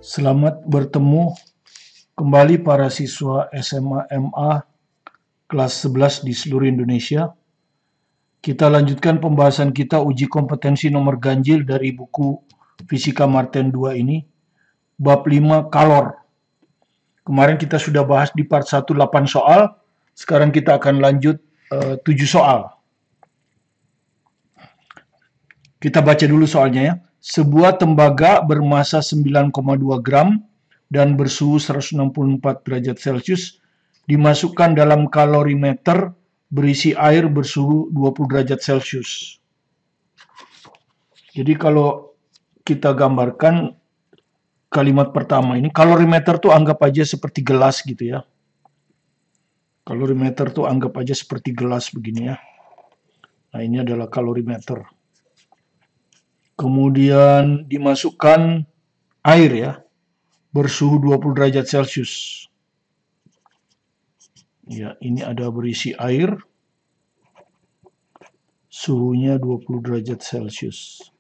Selamat bertemu kembali para siswa SMA MA kelas 11 di seluruh Indonesia. Kita lanjutkan pembahasan kita uji kompetensi nomor ganjil dari buku Fisika Martin 2 ini, bab 5 kalor. Kemarin kita sudah bahas di part 1 8 soal, sekarang kita akan lanjut 7 soal. Kita baca dulu soalnya ya. Sebuah tembaga bermassa 9,2 gram dan bersuhu 164 derajat Celcius dimasukkan dalam kalorimeter berisi air bersuhu 20 derajat Celcius. Jadi kalau kita gambarkan kalimat pertama ini, kalorimeter tuh anggap aja seperti gelas gitu ya. Kalorimeter tuh anggap aja seperti gelas begini ya. Nah, ini adalah kalorimeter. Kemudian dimasukkan air ya, bersuhu 20 derajat Celcius. Ya, ini ada berisi air, suhunya 20 derajat Celcius.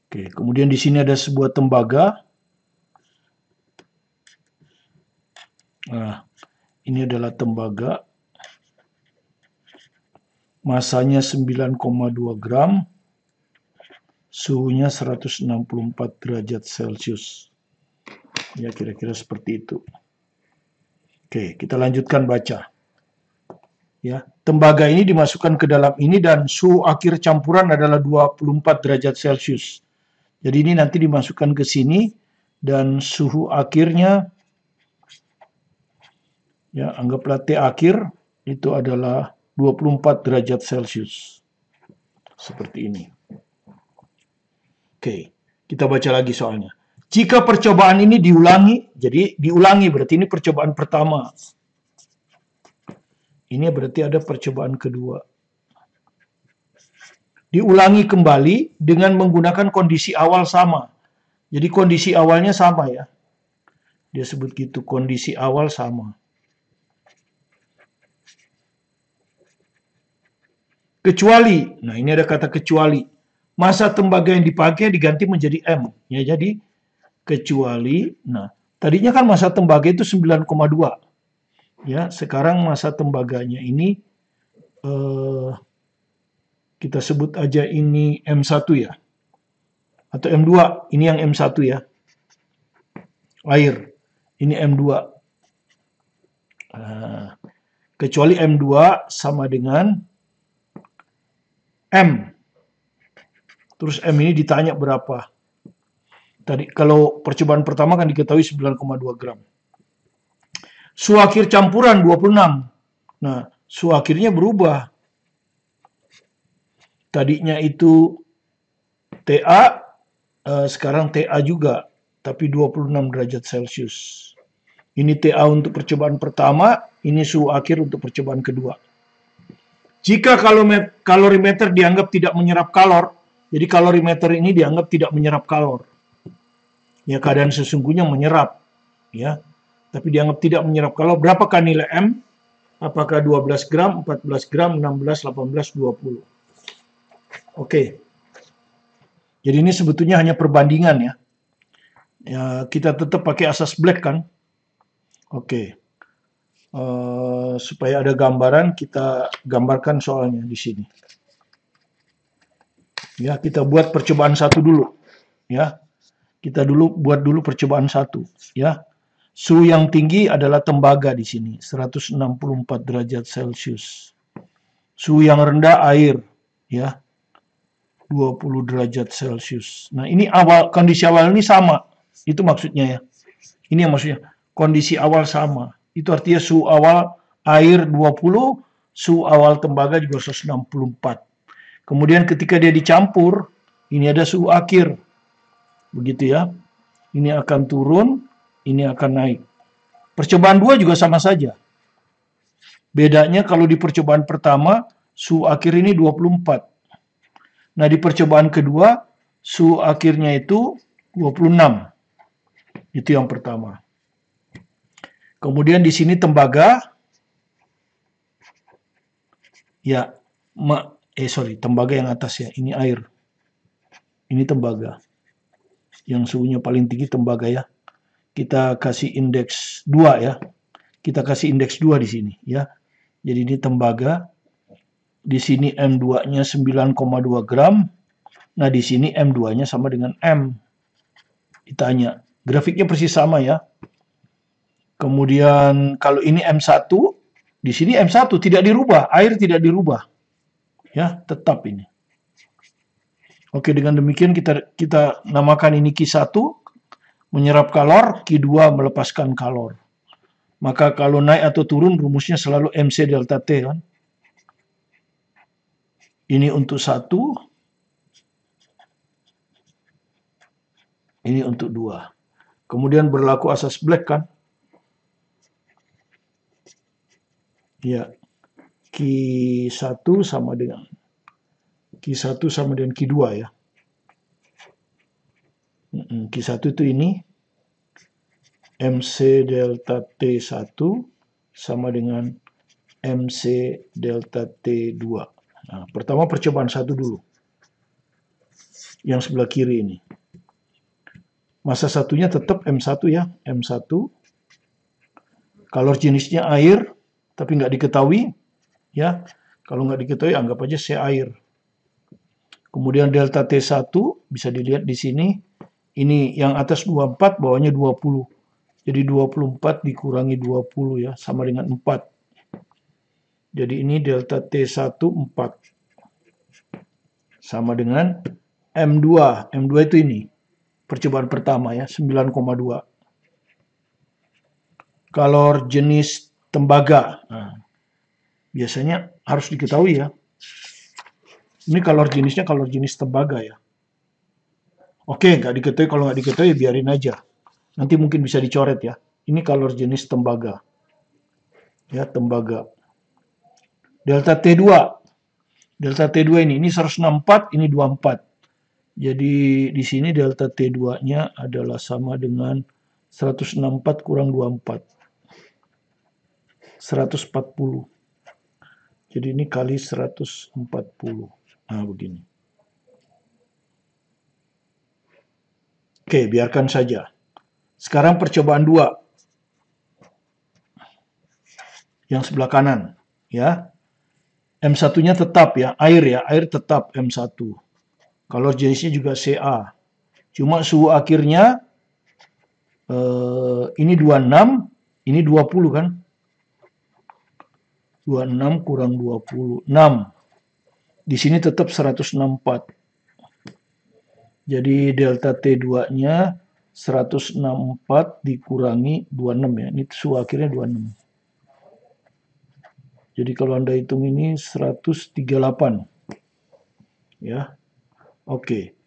Oke, kemudian di sini ada sebuah tembaga. Nah, ini adalah tembaga. Masanya 9,2 gram, suhunya 164 derajat Celcius. Ya, kira-kira seperti itu. Oke, kita lanjutkan baca. Ya, tembaga ini dimasukkan ke dalam ini dan suhu akhir campuran adalah 24 derajat Celcius. Jadi ini nanti dimasukkan ke sini dan suhu akhirnya, ya anggaplah T akhir, itu adalah 24 derajat Celcius. Seperti ini. Oke, kita baca lagi soalnya. Jika percobaan ini diulangi, jadi diulangi berarti ini percobaan pertama. Ini berarti ada percobaan kedua. Diulangi kembali dengan menggunakan kondisi awal sama. Jadi kondisi awalnya sama ya. Dia sebut gitu, kondisi awal sama. Kecuali, nah ini ada kata kecuali, massa tembaga yang dipakai diganti menjadi M. Ya, jadi kecuali, nah tadinya kan massa tembaga itu 9,2. Ya, sekarang massa tembaganya ini kita sebut aja ini M1 ya. Atau M2, ini yang M1 ya. Air, ini M2. Kecuali M2 sama dengan M. Terus M ini ditanya berapa. Tadi kalau percobaan pertama kan diketahui 9,2 gram. Suhu akhir campuran 26. Nah, suhu akhirnya berubah. Tadinya itu TA, sekarang TA juga, tapi 26 derajat Celcius. Ini TA untuk percobaan pertama, ini suhu akhir untuk percobaan kedua. Jika kalorimeter dianggap tidak menyerap kalor, jadi kalorimeter ini dianggap tidak menyerap kalor. Ya, keadaan sesungguhnya menyerap, ya. Tapi dianggap tidak menyerap kalor. Berapakah nilai M? Apakah 12 gram, 14 gram, 16, 18, 20? Oke. Jadi ini sebetulnya hanya perbandingan ya. Ya, kita tetap pakai asas Black kan? Oke. Supaya ada gambaran, kita gambarkan soalnya di sini. Ya, kita buat percobaan satu dulu. Ya, kita buat dulu percobaan satu. Ya, suhu yang tinggi adalah tembaga di sini, 164 derajat Celcius. Suhu yang rendah air, ya, 20 derajat Celcius. Nah, ini kondisi awal ini sama. Itu maksudnya ya. Ini yang maksudnya kondisi awal sama. Itu artinya suhu awal air 20, suhu awal tembaga juga 164. Kemudian ketika dia dicampur, ini ada suhu akhir. Begitu ya. Ini akan turun, ini akan naik. Percobaan 2 juga sama saja. Bedanya kalau di percobaan pertama, suhu akhir ini 24. Nah, di percobaan kedua, suhu akhirnya itu 26. Itu yang pertama. Kemudian di sini tembaga, ya, tembaga yang atas ya, ini air. Ini tembaga. Yang suhunya paling tinggi tembaga ya. Kita kasih indeks 2 ya. Kita kasih indeks 2 di sini ya. Jadi ini tembaga. Di sini M2-nya 9,2 gram. Nah, di sini M2-nya sama dengan M. Ditanya. Grafiknya persis sama ya. Kemudian kalau ini M1, di sini M1 tidak dirubah, air tidak dirubah. Ya, tetap ini. Oke, dengan demikian kita namakan ini Q1 menyerap kalor, Q2 melepaskan kalor. Maka kalau naik atau turun rumusnya selalu MC delta T kan. Ini untuk 1, ini untuk 2. Kemudian berlaku asas Black kan. Ya, Q1 sama dengan Q2 ya. Q1 itu ini MC delta T1 sama dengan MC delta T2. Nah, pertama percobaan 1 dulu. Yang sebelah kiri ini. Massa satunya tetap M1 ya, M1. Kalor jenisnya air, tapi nggak diketahui. Ya, kalau nggak diketahui anggap aja C air. Kemudian delta T1 bisa dilihat di sini. Ini yang atas 24, bawahnya 20. Jadi 24 dikurangi 20 ya, sama dengan 4. Jadi ini delta T1 4. Sama dengan M2. M2 itu ini. Percobaan pertama ya, 9,2. Kalor jenis tembaga. Nah, biasanya harus diketahui ya. Ini kalor jenisnya kalor jenis tembaga ya. Oke, nggak diketahui. Kalau nggak diketahui biarin aja. Nanti mungkin bisa dicoret ya. Ini kalor jenis tembaga. Ya, tembaga. Delta T2. Delta T2 ini 164, ini 24. Jadi di sini delta T2-nya adalah sama dengan 164 kurang 24. 140. Jadi ini kali 140. Nah, begini. Oke, biarkan saja. Sekarang percobaan 2. Yang sebelah kanan, ya. M1-nya tetap ya, air tetap M1. Kalor jenisnya juga Ca. Cuma suhu akhirnya ini 26, ini 20 kan. 26 kurang 20, 6. Di sini tetap 164. Jadi delta T2-nya 164 dikurangi 26 ya. Ini suhu akhirnya 26. Jadi kalau Anda hitung ini 138. Ya. Oke.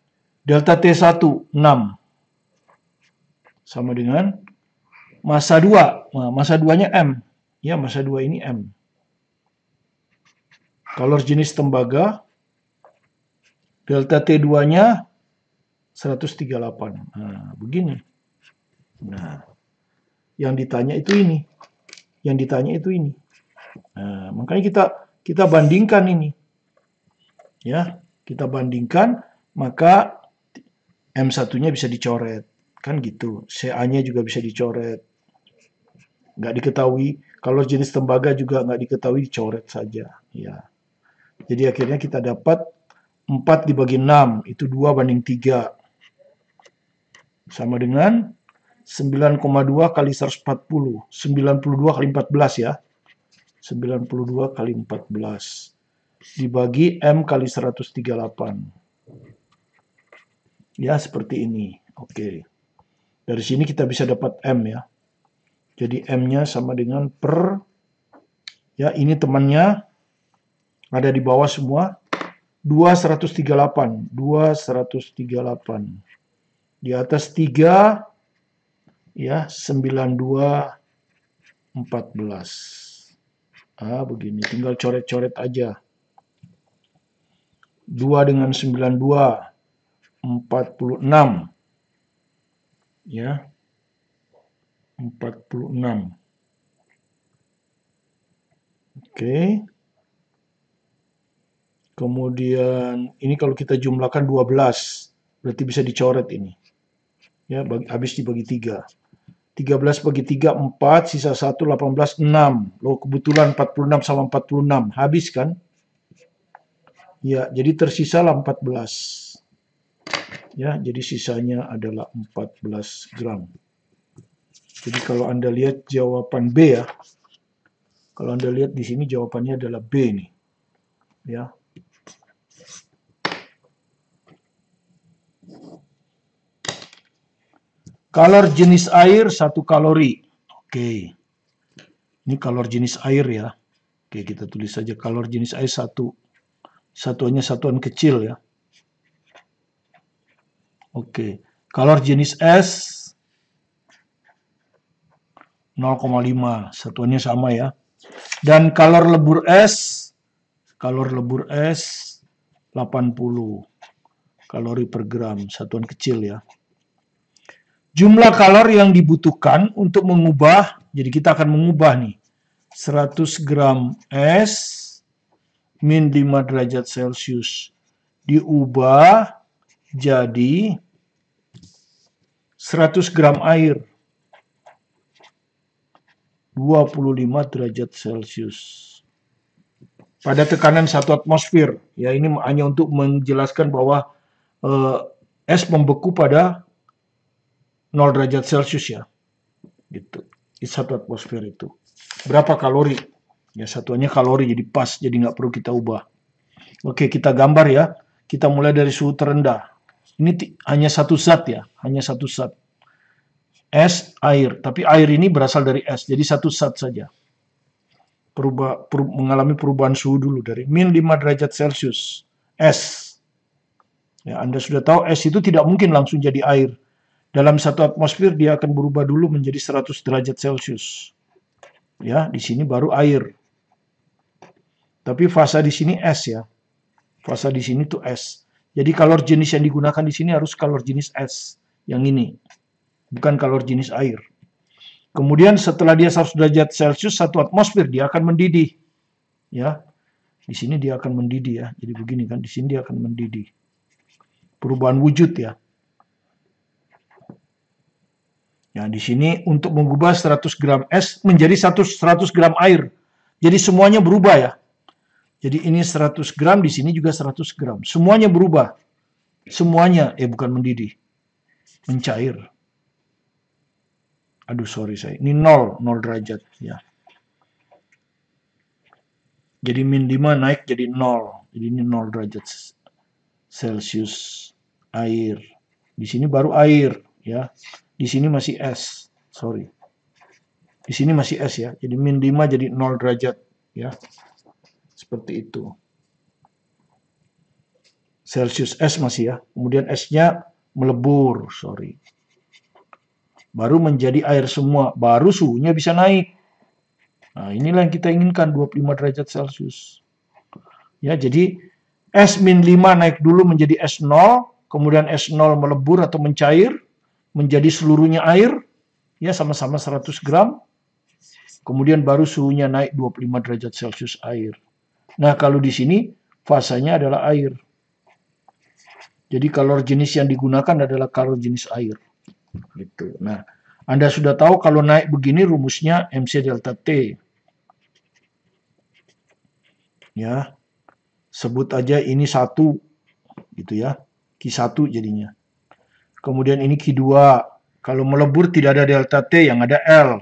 Delta T1 6. Sama dengan massa 2. Nah, massa 2-nya M. Ya, massa 2 ini M. Kalor jenis tembaga, delta T2-nya 138. Nah, begini. Nah, yang ditanya itu ini. Yang ditanya itu ini. Nah, makanya kita bandingkan ini. Ya, kita bandingkan, maka M1-nya bisa dicoret. Kan gitu. CA-nya juga bisa dicoret. Nggak diketahui. Kalau jenis tembaga juga nggak diketahui, dicoret saja. Ya. Jadi akhirnya kita dapat 4 dibagi 6, itu 2 banding 3. Sama dengan 9,2 kali 140. 92 kali 14 ya. 92 kali 14. Dibagi M kali 138. Ya, seperti ini. Oke. Dari sini kita bisa dapat M ya. Jadi M-nya sama dengan per, ya ini temannya, ada di bawah semua. 2,138. 2,138. Di atas 3, ya 92,14. Ah, begini. Tinggal coret-coret aja. 2 dengan 92, 46. Ya. 46. Oke. Kemudian ini kalau kita jumlahkan 12. Berarti bisa dicoret ini. Ya, habis dibagi 3. 13 bagi 3, 4, sisa 1, 18, 6. Loh, kebetulan 46 sama 46. Habis kan? Ya, jadi tersisalah 14. Ya, jadi sisanya adalah 14 gram. Jadi kalau Anda lihat jawaban B ya. Kalau Anda lihat di sini jawabannya adalah B nih. Ya. Kalor jenis air 1 kalori. Oke. Ini kalor jenis air ya. Oke, kita tulis saja kalor jenis air 1. Satuannya satuan kecil ya. Oke. Kalor jenis es 0,5. Satuannya sama ya. Dan kalor lebur es 80 kalori per gram, satuan kecil ya. Jumlah kalor yang dibutuhkan untuk mengubah, jadi kita akan mengubah nih, 100 gram es min 5 derajat Celcius diubah jadi 100 gram air 25 derajat Celcius pada tekanan 1 atmosfer. Ya, ini hanya untuk menjelaskan bahwa es membeku pada 0 derajat Celcius ya. Gitu. Di 1 atmosfer itu. Berapa kalori? Ya, satuannya kalori, jadi pas, jadi nggak perlu kita ubah. Oke, kita gambar ya. Kita mulai dari suhu terendah. Ini hanya satu zat ya, hanya satu zat. Es, air. Tapi air ini berasal dari es, jadi satu zat saja. Mengalami perubahan suhu dulu dari min 5 derajat Celcius. Es. Ya, Anda sudah tahu es itu tidak mungkin langsung jadi air. Dalam 1 atmosfer dia akan berubah dulu menjadi 100 derajat Celcius. Ya, di sini baru air. Tapi fasa di sini es ya. Fasa di sini tuh es. Jadi kalor jenis yang digunakan di sini harus kalor jenis es. Yang ini. Bukan kalor jenis air. Kemudian setelah dia 100 derajat Celcius, 1 atmosfer, dia akan mendidih. Ya. Di sini dia akan mendidih ya. Jadi begini kan, di sini dia akan mendidih. Perubahan wujud ya. Ya, di sini untuk mengubah 100 gram es menjadi 100 gram air. Jadi semuanya berubah ya. Jadi ini 100 gram, di sini juga 100 gram. Semuanya berubah. Semuanya, bukan mendidih. Mencair. Aduh, sorry saya. Ini 0 derajat ya. Jadi min 5 naik jadi 0. Jadi ini 0 derajat Celcius air. Di sini baru air ya. Di sini masih es. Sorry. Di sini masih es ya. Jadi min 5 jadi 0 derajat ya. Seperti itu. Celcius es masih ya. Kemudian esnya melebur, sorry. Baru menjadi air semua, baru suhunya bisa naik. Nah, inilah yang kita inginkan, 25 derajat Celcius. Ya, jadi es min 5 naik dulu menjadi es 0, kemudian es 0 melebur atau mencair, menjadi seluruhnya air, ya sama-sama 100 gram, kemudian baru suhunya naik 25 derajat Celcius air. Nah, kalau di sini fasanya adalah air. Jadi kalor jenis yang digunakan adalah kalor jenis air. Gitu. Nah, Anda sudah tahu kalau naik begini rumusnya MC delta T. Ya. Sebut aja ini 1 gitu ya. Q1 jadinya. Kemudian ini Q2. Kalau melebur tidak ada delta T, yang ada L.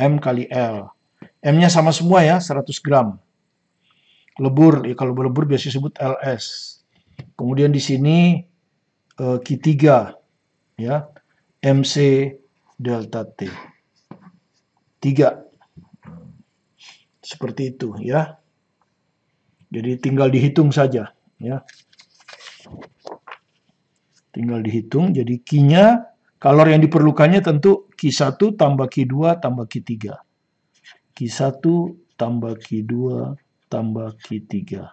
M kali L. M-nya sama semua ya, 100 gram. Lebur, ya kalau melebur biasanya disebut LS. Kemudian di sini Q3 ya. MC delta T. 3. Seperti itu ya. Jadi tinggal dihitung saja ya. Tinggal dihitung, jadi Q-nya kalor yang diperlukannya tentu Q1 tambah Q2 tambah Q3. Q1 tambah Q2 tambah Q3.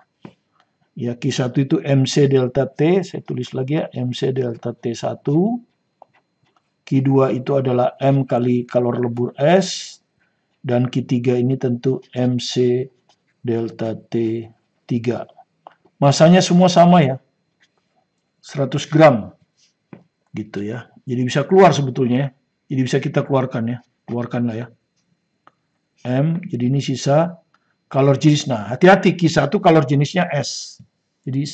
Ya, Q1 itu MC delta T, saya tulis lagi ya, MC delta T1. Q2 itu adalah M kali kalor lebur S, dan Q3 ini tentu MC delta T3. Masanya semua sama ya, 100 gram. Gitu ya. Jadi bisa keluar sebetulnya ya. Jadi bisa kita keluarkan ya. Keluarkanlah ya. M, jadi ini sisa kalor jenis. Nah, hati-hati Q1 kalor jenisnya S. Jadi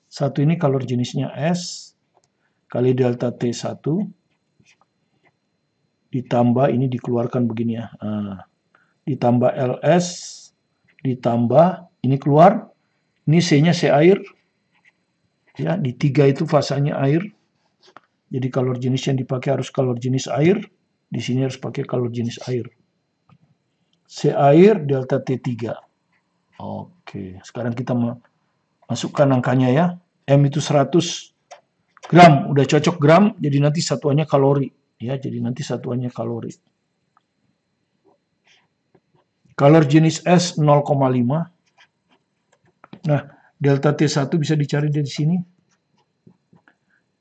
satu ini kalor jenisnya S kali delta T1 ditambah ini dikeluarkan begini ya. Nah, ditambah LS ditambah ini keluar. Ini C-nya C air. Ya, di 3 itu fasanya air. Jadi kalor jenis yang dipakai harus kalor jenis air. Di sini harus pakai kalor jenis air. C air delta T3. Oke, sekarang kita masukkan angkanya ya. M itu 100 gram, udah cocok gram, jadi nanti satuannya kalori. Ya, jadi nanti satuannya kalori. Kalor jenis S 0,5. Nah, delta T1 bisa dicari dari sini.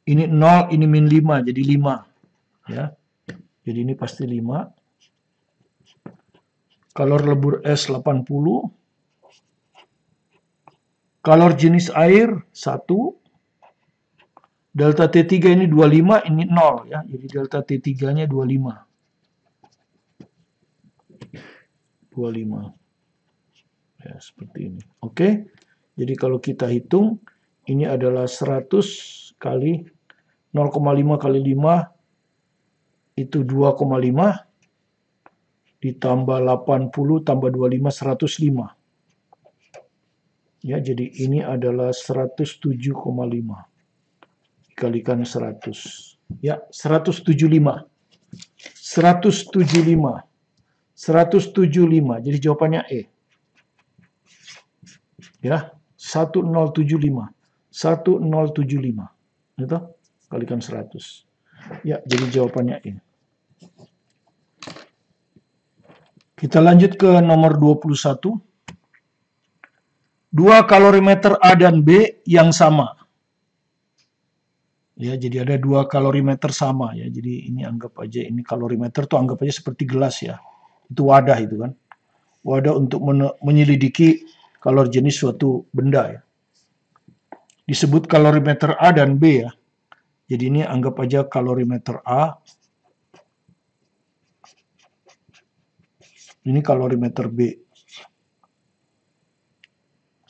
Ini 0, ini min 5, jadi 5. Ya. Jadi ini pasti 5. Kalor lebur S 80. Kalor jenis air 1. Delta T3 ini 25, ini 0 ya. Jadi delta T3-nya 25. 25. Ya, seperti ini. Oke. Jadi kalau kita hitung, ini adalah 100 kali 0,5 kali 5 itu 2,5 ditambah 80 tambah 25 105. Ya, jadi ini adalah 107,5 dikalikan 100. Ya, 175. 175. 175. Jadi jawabannya E. Ya, 1075. 1075. Itu kalikan 100. Ya, jadi jawabannya E. Kita lanjut ke nomor 21. Dua kalorimeter A dan B yang sama. Ya, jadi ada dua kalorimeter sama ya. Jadi ini anggap aja ini kalorimeter tuh anggap aja seperti gelas ya. Itu wadah itu kan. Wadah untuk menyelidiki kalor jenis suatu benda ya. Disebut kalorimeter A dan B ya. Jadi ini anggap aja kalorimeter A. Ini kalorimeter B.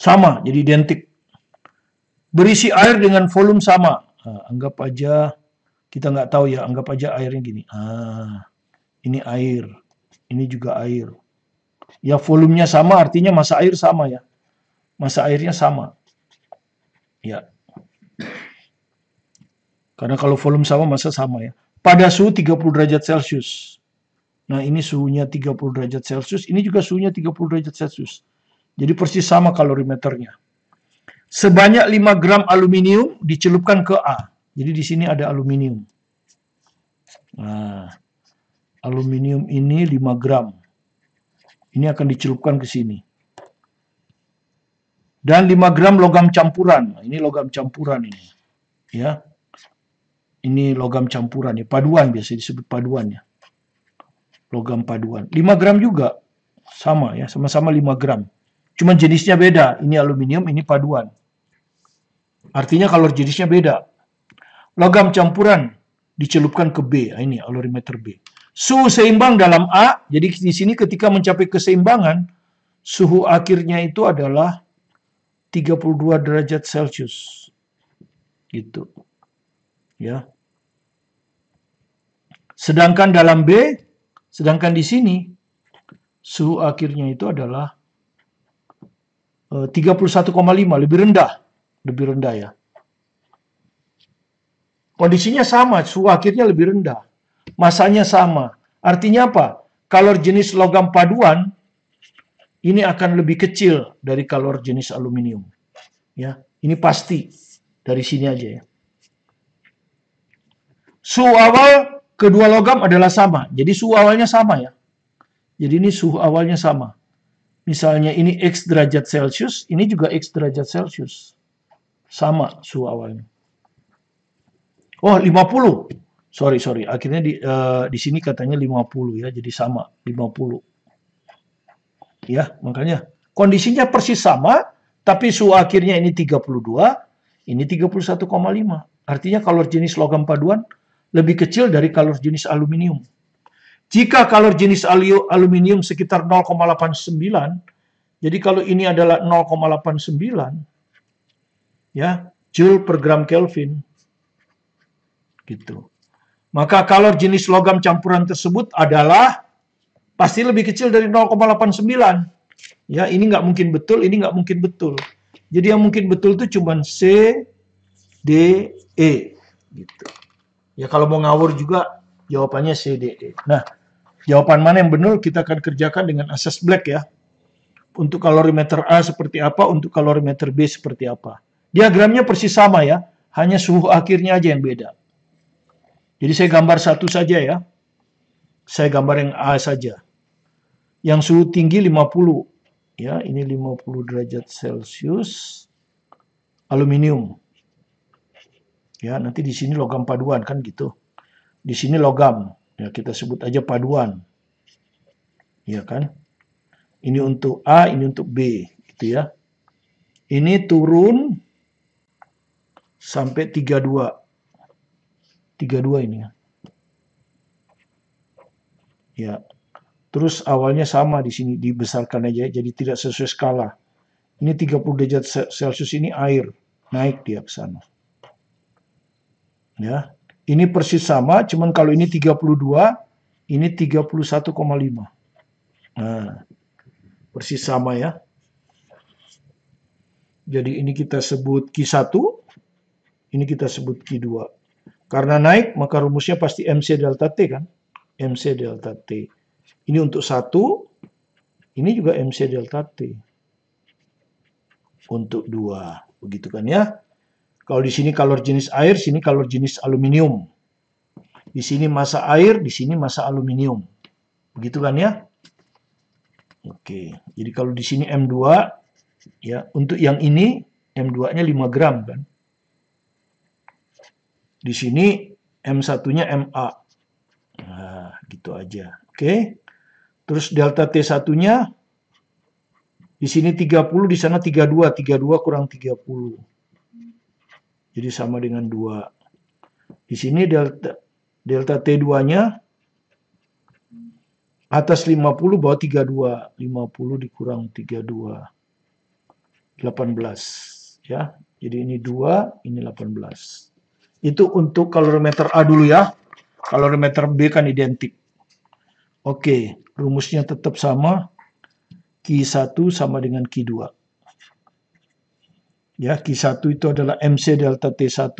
Sama, jadi identik. Berisi air dengan volume sama. Nah, anggap aja, kita nggak tahu ya, anggap aja airnya gini. Ini air, ini juga air. Ya volumenya sama, artinya massa air sama ya. Massa airnya sama. Ya. Karena kalau volume sama, massa sama ya. Pada suhu 30 derajat Celcius. Nah ini suhunya 30 derajat Celcius, ini juga suhunya 30 derajat Celcius. Jadi persis sama kalorimeternya. Sebanyak 5 gram aluminium dicelupkan ke A. Jadi di sini ada aluminium. Nah, aluminium ini 5 gram. Ini akan dicelupkan ke sini. Dan 5 gram logam campuran. Nah, ini logam campuran ini. Ya. Ini logam campuran ya, paduan biasa disebut paduan ya. Logam paduan. 5 gram juga. Sama ya, sama-sama 5 gram. Cuma jenisnya beda. Ini aluminium, ini paduan. Artinya kalor jenisnya beda. Logam campuran dicelupkan ke B. Nah, ini kalorimeter B. Suhu seimbang dalam A. Jadi di sini ketika mencapai keseimbangan, suhu akhirnya itu adalah 32 derajat Celcius. Gitu. Ya. Sedangkan dalam B, sedangkan di sini suhu akhirnya itu adalah 31,5, lebih rendah ya. Kondisinya sama, suhu akhirnya lebih rendah. Masanya sama. Artinya apa? Kalor jenis logam paduan ini akan lebih kecil dari kalor jenis aluminium. Ya, ini pasti dari sini aja ya. Suhu awal kedua logam adalah sama. Jadi suhu awalnya sama ya. Jadi ini suhu awalnya sama. Misalnya ini X derajat Celcius, ini juga X derajat Celcius. Sama suhu awalnya. Oh, 50. Sorry. Akhirnya di sini katanya 50 ya. Jadi sama, 50. Ya, makanya kondisinya persis sama, tapi suhu akhirnya ini 32, ini 31,5. Artinya kalor jenis logam paduan lebih kecil dari kalor jenis aluminium. Jika kalor jenis aluminium sekitar 0,89, jadi kalau ini adalah 0,89, ya, joule per gram Kelvin, gitu. Maka kalor jenis logam campuran tersebut adalah pasti lebih kecil dari 0,89. Ya, ini nggak mungkin betul, ini nggak mungkin betul. Jadi yang mungkin betul itu cuma C, D, E, gitu. Ya kalau mau ngawur juga jawabannya C, D, E. Nah, jawaban mana yang benar kita akan kerjakan dengan asas Black ya. Untuk kalorimeter A seperti apa, untuk kalorimeter B seperti apa. Diagramnya persis sama ya, hanya suhu akhirnya aja yang beda. Jadi saya gambar satu saja ya. Saya gambar yang A saja. Yang suhu tinggi 50. Ya, ini 50 derajat Celcius. Aluminium. Ya, nanti di sini logam paduan kan gitu. Di sini logam. Ya, kita sebut aja paduan. Ya kan? Ini untuk A, ini untuk B, gitu ya. Ini turun sampai 32. 32 ini ya. Ya. Terus awalnya sama di sini dibesarkan aja jadi tidak sesuai skala. Ini 30 derajat Celcius ini air, naik dia ke sana. Ya. Ini persis sama, cuman kalau ini 32, ini 31,5. Nah, persis sama ya. Jadi ini kita sebut Q1, ini kita sebut Q2. Karena naik, maka rumusnya pasti MC delta T kan? MC delta T. Ini untuk 1, ini juga MC delta T. Untuk 2, begitu kan ya? Kalau di sini kalor jenis air, sini kalor jenis aluminium. Di sini massa air, di sini massa aluminium. Begitu kan ya? Oke, jadi kalau di sini M2, ya untuk yang ini M2-nya 5 gram kan? Di sini M1-nya MA. Nah, gitu aja. Oke. Terus delta T1-nya di sini 30, di sana 32. 32 kurang 30. Jadi sama dengan 2. Di sini delta T2-nya atas 50, bawah 32. 50 dikurang 32. 18. Ya. Jadi ini 2, ini 18. Itu untuk kalorimeter A dulu ya. Kalorimeter B kan identik. Oke, rumusnya tetap sama. Q1 sama dengan Q2. Ya, Q1 itu adalah MC delta T1.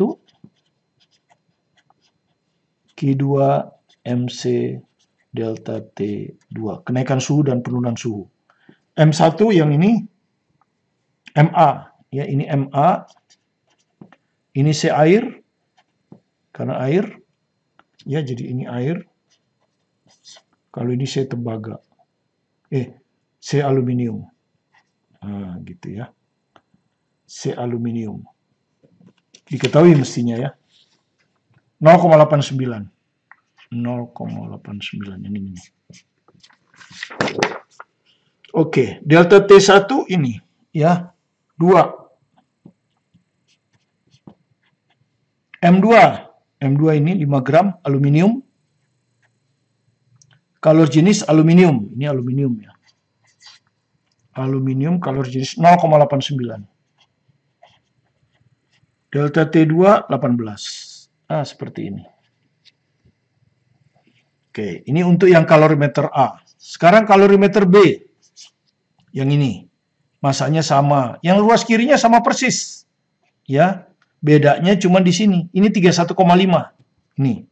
Q2 MC delta T2. Kenaikan suhu dan penurunan suhu. M1 yang ini MA. Ya, ini MA. Ini C air. Karena air, ya jadi ini air. Kalau ini C tembaga. C aluminium. Nah, gitu ya. C aluminium. Diketahui mestinya ya. 0,89. 0,89 ini. Oke, delta T1 ini ya 2. M2. M2 ini 5 gram aluminium. Kalor jenis aluminium. Ini aluminium ya. Aluminium kalor jenis 0,89. Delta T2 18. Seperti ini. Oke, ini untuk yang kalorimeter A. Sekarang kalorimeter B. Yang ini. Masanya sama. Yang luas kirinya sama persis. Ya. Bedanya cuma di sini. Ini 31,5. Ini.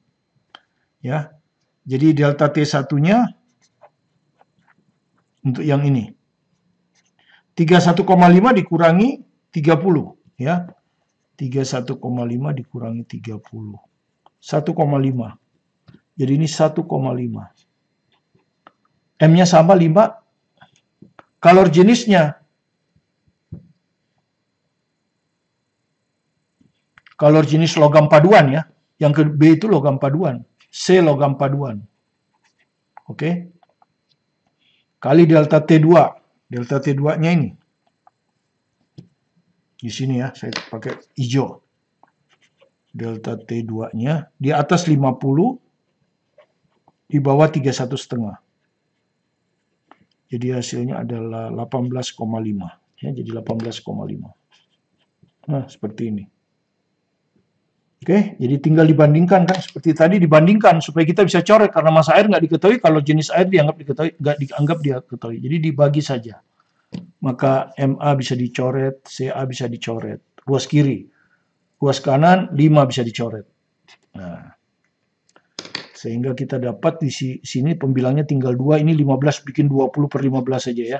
Ya. Jadi delta T1-nya untuk yang ini. 31,5 dikurangi 30. Ya. 31,5 dikurangi 30. 1,5. Jadi ini 1,5. M-nya sama 5. Kalor jenisnya. Kalor jenis logam paduan ya. Yang ke B itu logam paduan. C logam paduan. Oke. Kali delta T2. Delta T2-nya ini. Di sini ya, saya pakai hijau. delta T2-nya di atas 50, di bawah 31,5. Jadi hasilnya adalah 18,5. Ya, jadi 18,5. Nah, seperti ini. Oke, jadi tinggal dibandingkan kan, seperti tadi dibandingkan supaya kita bisa coret karena massa air nggak diketahui, kalau jenis air nggak dianggap dia ketahui. Jadi dibagi saja. Maka MA bisa dicoret, CA bisa dicoret. Ruas kiri, ruas kanan 5 bisa dicoret. Nah, sehingga kita dapat di sini pembilangnya tinggal 2, ini 15, bikin 20/15 saja ya.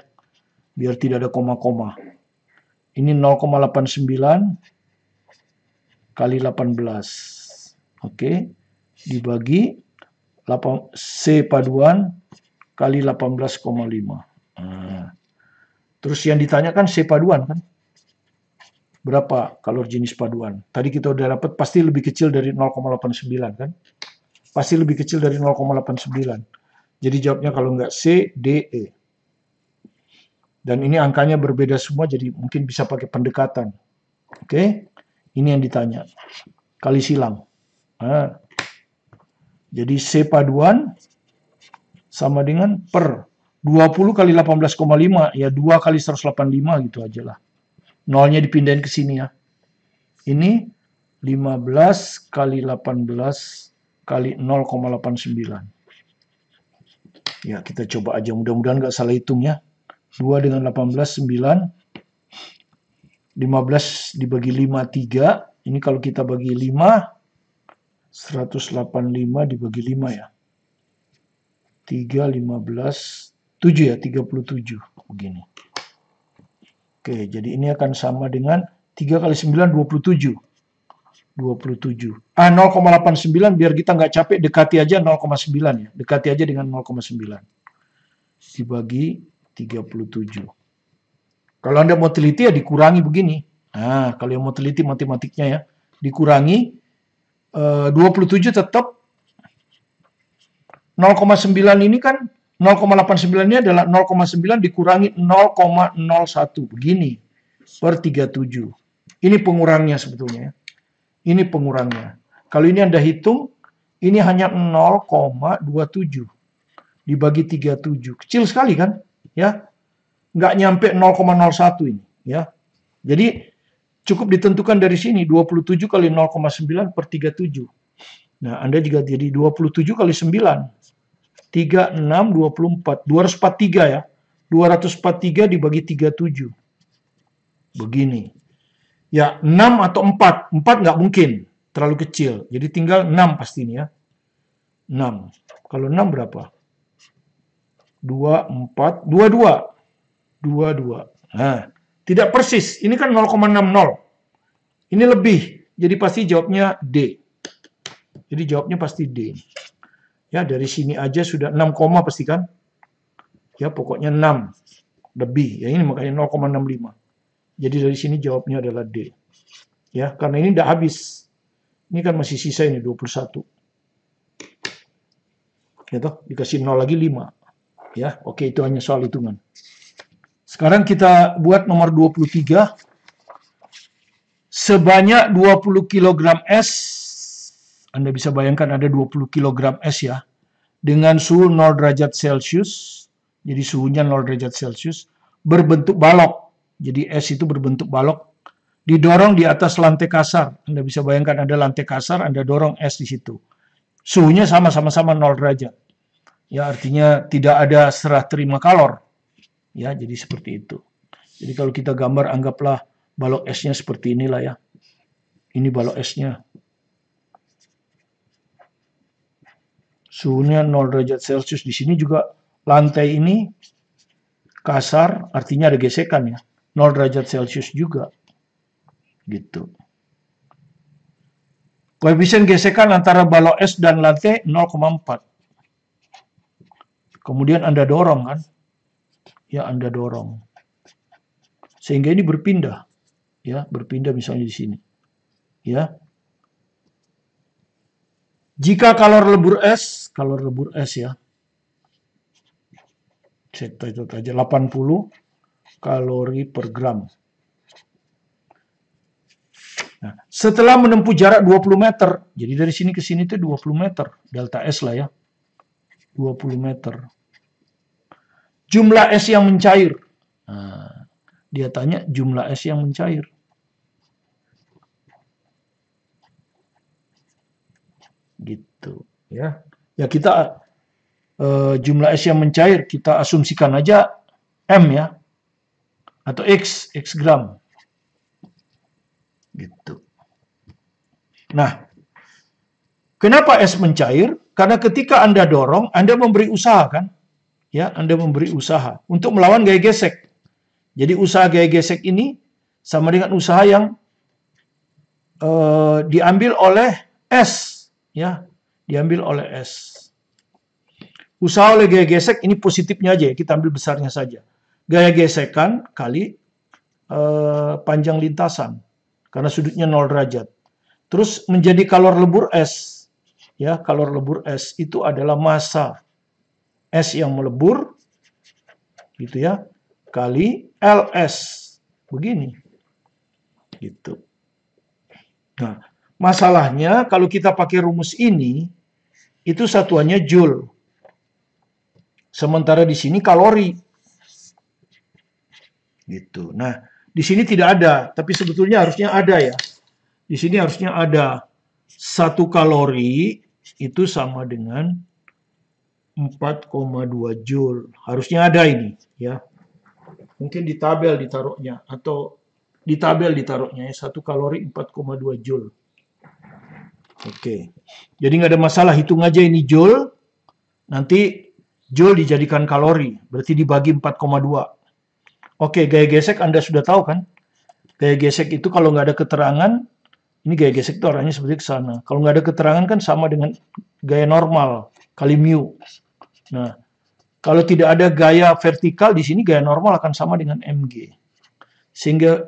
Biar tidak ada koma-koma. Ini 0,89 kali 18. Oke, dibagi C paduan kali 18,5. Nah, terus yang ditanyakan C paduan kan? Berapa kalori jenis paduan? Tadi kita udah dapat pasti lebih kecil dari 0,89 kan? Pasti lebih kecil dari 0,89. Jadi jawabnya kalau nggak C, D, E. Dan ini angkanya berbeda semua, jadi mungkin bisa pakai pendekatan. Oke, ini yang ditanya. Kali silang. Nah, jadi C paduan sama dengan per 20 kali 18,5, ya 2 kali 185 gitu aja lah. Nolnya dipindahin ke sini ya. Ini 15 kali 18 kali 0,89. Ya, kita coba aja. Mudah-mudahan nggak salah hitung ya. 2 dengan 18, 9. 15 dibagi 5, 3. Ini kalau kita bagi 5, 185 dibagi 5 ya. 3, 15, 7 ya, 37. Begini. Oke, jadi ini akan sama dengan 3 kali 9, 27. 27. 0,89 biar kita nggak capek, dekati aja 0,9 ya. Dekati aja dengan 0,9. Dibagi 37. Kalau Anda mau teliti ya dikurangi begini. Nah, kalau yang mau teliti matematiknya ya, dikurangi 27 tetap 0,9 ini kan 0,89 ini adalah 0,9 dikurangi 0,01 begini per 37. Ini pengurangnya sebetulnya. Ini pengurangnya. Kalau ini Anda hitung, ini hanya 0,27 dibagi 37. Kecil sekali kan? Ya. Nggak nyampe 0,01 ini. Ya. Jadi cukup ditentukan dari sini 27 kali 0,9 per 37. Nah, Anda juga jadi 27 kali 9. 3, 6, 24. 243 ya. 243 dibagi 37. Begini. Ya, 6 atau 4. 4 nggak mungkin. Terlalu kecil. Jadi tinggal 6 pasti ini ya. 6. Kalau 6 berapa? 2, 4, 22. 22. Nah, tidak persis. Ini kan 0,60. Ini lebih. Jadi pasti jawabnya D. Jadi jawabnya pasti D. Ya, dari sini aja sudah 6, pasti kan? Ya, pokoknya 6 lebih. Ya, ini makanya 0,65. Jadi dari sini jawabnya adalah D. Ya, karena ini udah habis. Ini kan masih sisa ini 21. Ya toh, dikasih 0 lagi 5. Ya, oke, itu hanya soal hitungan. Sekarang kita buat nomor 23. Sebanyak 20 kg es, Anda bisa bayangkan ada 20 kg es ya, dengan suhu 0 derajat Celcius, jadi suhunya 0 derajat Celcius, berbentuk balok. Jadi es itu berbentuk balok, didorong di atas lantai kasar. Anda bisa bayangkan ada lantai kasar, Anda dorong es di situ. Suhunya sama-sama 0 derajat. Ya, artinya tidak ada serah terima kalor. Ya, jadi seperti itu. Jadi kalau kita gambar, anggaplah balok esnya seperti inilah ya. Ini balok esnya. Suhunya 0 derajat Celcius. Di sini juga lantai ini kasar, artinya ada gesekan ya. 0 derajat Celcius juga. Gitu. Koefisien gesekan antara balok es dan lantai 0,4. Kemudian Anda dorong kan. Ya, Anda dorong. Sehingga ini berpindah. Ya, berpindah misalnya di sini. Ya. Jika kalor lebur es ya. Saya itu aja 80 kalori per gram. Nah, setelah menempuh jarak 20 meter, jadi dari sini ke sini itu 20 meter, delta S lah ya, 20 meter. Jumlah es yang mencair. Nah, dia tanya jumlah es yang mencair. Gitu ya. Ya kita jumlah es yang mencair kita asumsikan aja M ya. Atau X gram. Gitu. Nah, kenapa es mencair? Karena ketika Anda dorong, Anda memberi usaha kan? Ya, Anda memberi usaha untuk melawan gaya gesek. Jadi usaha gaya gesek ini sama dengan usaha yang diambil oleh S, ya, diambil oleh S. Usaha oleh gaya gesek ini positifnya aja ya, kita ambil besarnya saja. Gaya gesekan kali panjang lintasan, karena sudutnya 0 derajat. Terus menjadi kalor lebur S, ya, kalor lebur S itu adalah massa S yang melebur, gitu ya, kali LS, begini, gitu. Nah, masalahnya kalau kita pakai rumus ini, itu satuannya joule. Sementara di sini kalori. Gitu. Nah, di sini tidak ada, tapi sebetulnya harusnya ada ya. Di sini harusnya ada 1 kalori itu sama dengan 4,2 joule. Harusnya ada ini ya. Mungkin di tabel ditaruhnya atau di tabel ditaruhnya ya, 1 kalori 4,2 joule. Oke. Jadi nggak ada masalah, hitung aja ini joule. Nanti joule dijadikan kalori, berarti dibagi 4,2. Oke, gaya gesek Anda sudah tahu kan? Gaya gesek itu kalau nggak ada keterangan, ini gaya gesek itu arahnya seperti ke sana. Kalau nggak ada keterangan kan sama dengan gaya normal kali mu. Nah, kalau tidak ada gaya vertikal di sini, gaya normal akan sama dengan mg. Sehingga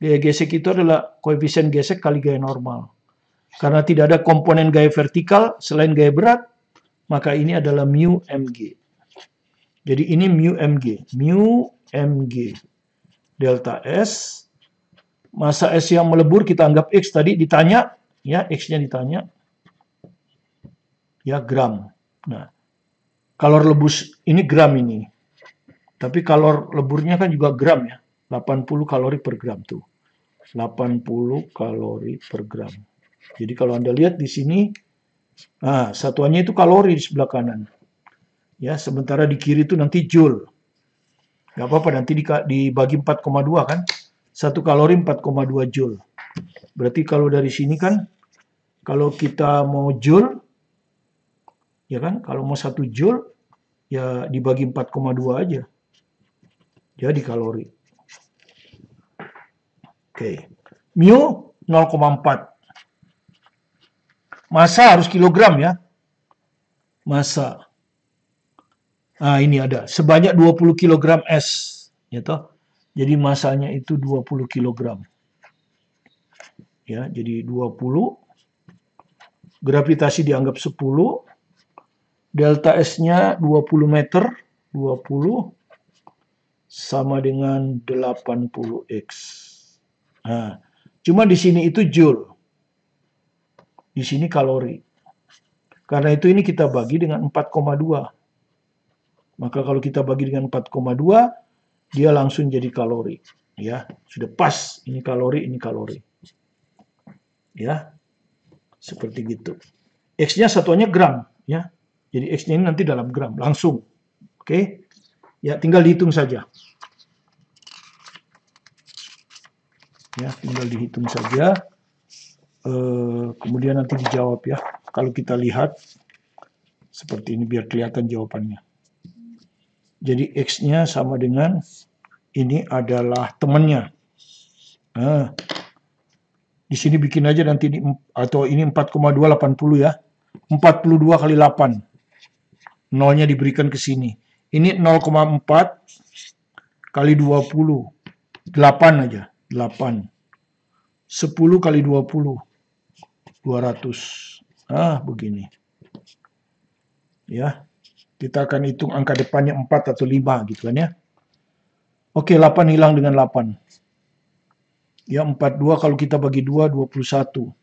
gaya gesek itu adalah koefisien gesek kali gaya normal. Karena tidak ada komponen gaya vertikal selain gaya berat, maka ini adalah mu mg. Jadi ini mu mg delta S. Massa S yang melebur kita anggap X tadi ditanya, ya X-nya ditanya, ya gram. Nah, kalor lebus ini gram ini. Tapi kalor leburnya kan juga gram ya, 80 kalori per gram tuh. 80 kalori per gram. Jadi kalau Anda lihat di sini, nah satuannya itu kalori di sebelah kanan. Ya, sementara di kiri itu nanti joule. Gak apa-apa, nanti dibagi 4,2 kan. 1 kalori 4,2 joule. Berarti kalau dari sini kan, kalau kita mau joule, ya kan, kalau mau 1 joule, ya dibagi 4,2 aja. Jadi kalori. Oke. Mu 0,4. Massa harus kilogram ya. Massa. Nah, ini ada. Sebanyak 20 kg S. Ya toh? Jadi masanya itu 20 kg. Ya, jadi 20. Gravitasi dianggap 10. Delta S-nya 20 meter. 20 sama dengan 80X. Nah, cuma di sini itu joule. Di sini kalori. Karena itu ini kita bagi dengan 4,2. Maka kalau kita bagi dengan 4,2, dia langsung jadi kalori. Ya, sudah pas. Ini kalori, ini kalori. Ya, seperti gitu. X-nya satuannya gram. Ya, jadi X-nya ini nanti dalam gram, langsung. Oke, ya tinggal dihitung saja. Ya, tinggal dihitung saja. Kemudian nanti dijawab ya. Kalau kita lihat seperti ini biar kelihatan jawabannya. Jadi X-nya sama dengan ini adalah temannya. Nah, di sini bikin aja nanti ini, atau ini 4,280 ya. 42 kali 8. Nolnya diberikan ke sini. Ini 0,4 kali 20. 8 aja. 8. 10 kali 20. 200. Ah, begini. Ya. Kita akan hitung angka depannya 4 atau 5 gitu kan ya. Oke, 8 hilang dengan 8. Ya, 42 kalau kita bagi 2, 21.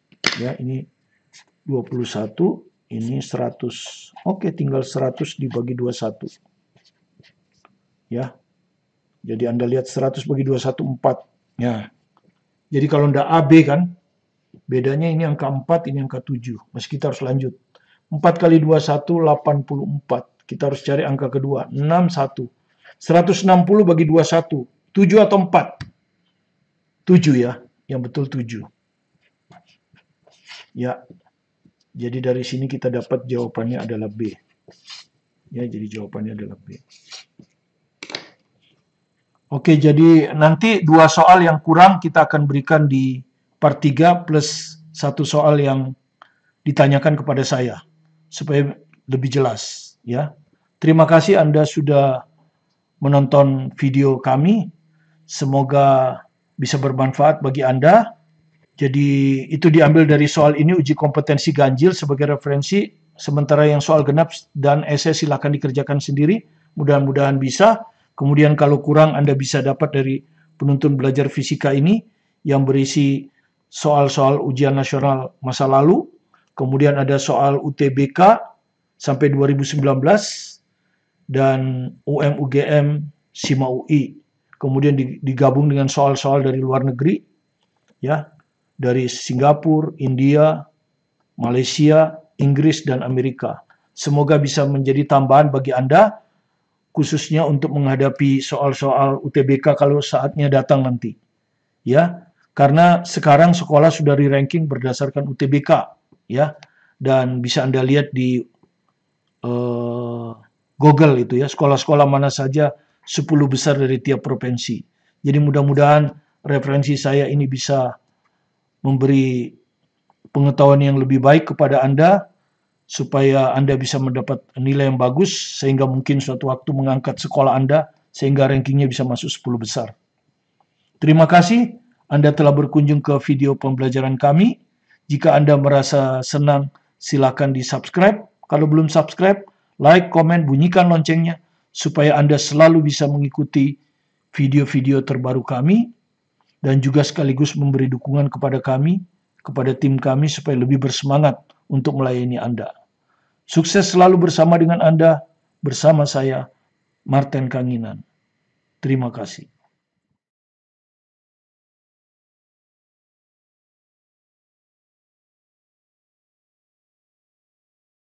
Ya, ini 21, ini 100. Oke, tinggal 100 dibagi 21. Ya, jadi Anda lihat 100 bagi 21, 4. Ya, jadi kalau ndak AB kan, bedanya ini angka 4, ini angka 7. Masih kita harus lanjut. 4 kali 21, 84. Kita harus cari angka kedua, 61. 160 bagi 21, 7 atau 4? 7 ya, yang betul 7. Ya, jadi dari sini kita dapat jawabannya adalah B. Ya, jadi jawabannya adalah B. Oke, jadi nanti 2 soal yang kurang kita akan berikan di part 3 plus 1 soal yang ditanyakan kepada saya supaya lebih jelas ya. Terima kasih Anda sudah menonton video kami. Semoga bisa bermanfaat bagi Anda. Jadi itu diambil dari soal ini, uji kompetensi ganjil sebagai referensi. Sementara yang soal genap dan esai silakan dikerjakan sendiri. Mudah-mudahan bisa. Kemudian kalau kurang Anda bisa dapat dari penuntun belajar fisika ini yang berisi soal-soal ujian nasional masa lalu. Kemudian ada soal UTBK sampai 2019 dan UM-UGM SIMA UI. Kemudian digabung dengan soal-soal dari luar negeri, ya, dari Singapura, India, Malaysia, Inggris, dan Amerika. Semoga bisa menjadi tambahan bagi Anda, khususnya untuk menghadapi soal-soal UTBK kalau saatnya datang nanti. Ya, karena sekarang sekolah sudah di-ranking berdasarkan UTBK, ya, dan bisa Anda lihat di Google itu ya, sekolah-sekolah mana saja 10 besar dari tiap provinsi. Jadi mudah-mudahan referensi saya ini bisa memberi pengetahuan yang lebih baik kepada Anda, supaya Anda bisa mendapat nilai yang bagus, sehingga mungkin suatu waktu mengangkat sekolah Anda, sehingga rankingnya bisa masuk 10 besar. Terima kasih Anda telah berkunjung ke video pembelajaran kami. Jika Anda merasa senang, silakan di-subscribe. Kalau belum subscribe, like, komen, bunyikan loncengnya, supaya Anda selalu bisa mengikuti video-video terbaru kami, dan juga sekaligus memberi dukungan kepada kami, kepada tim kami, supaya lebih bersemangat untuk melayani Anda. Sukses selalu bersama dengan Anda, bersama saya, Martin Kanginan. Terima kasih.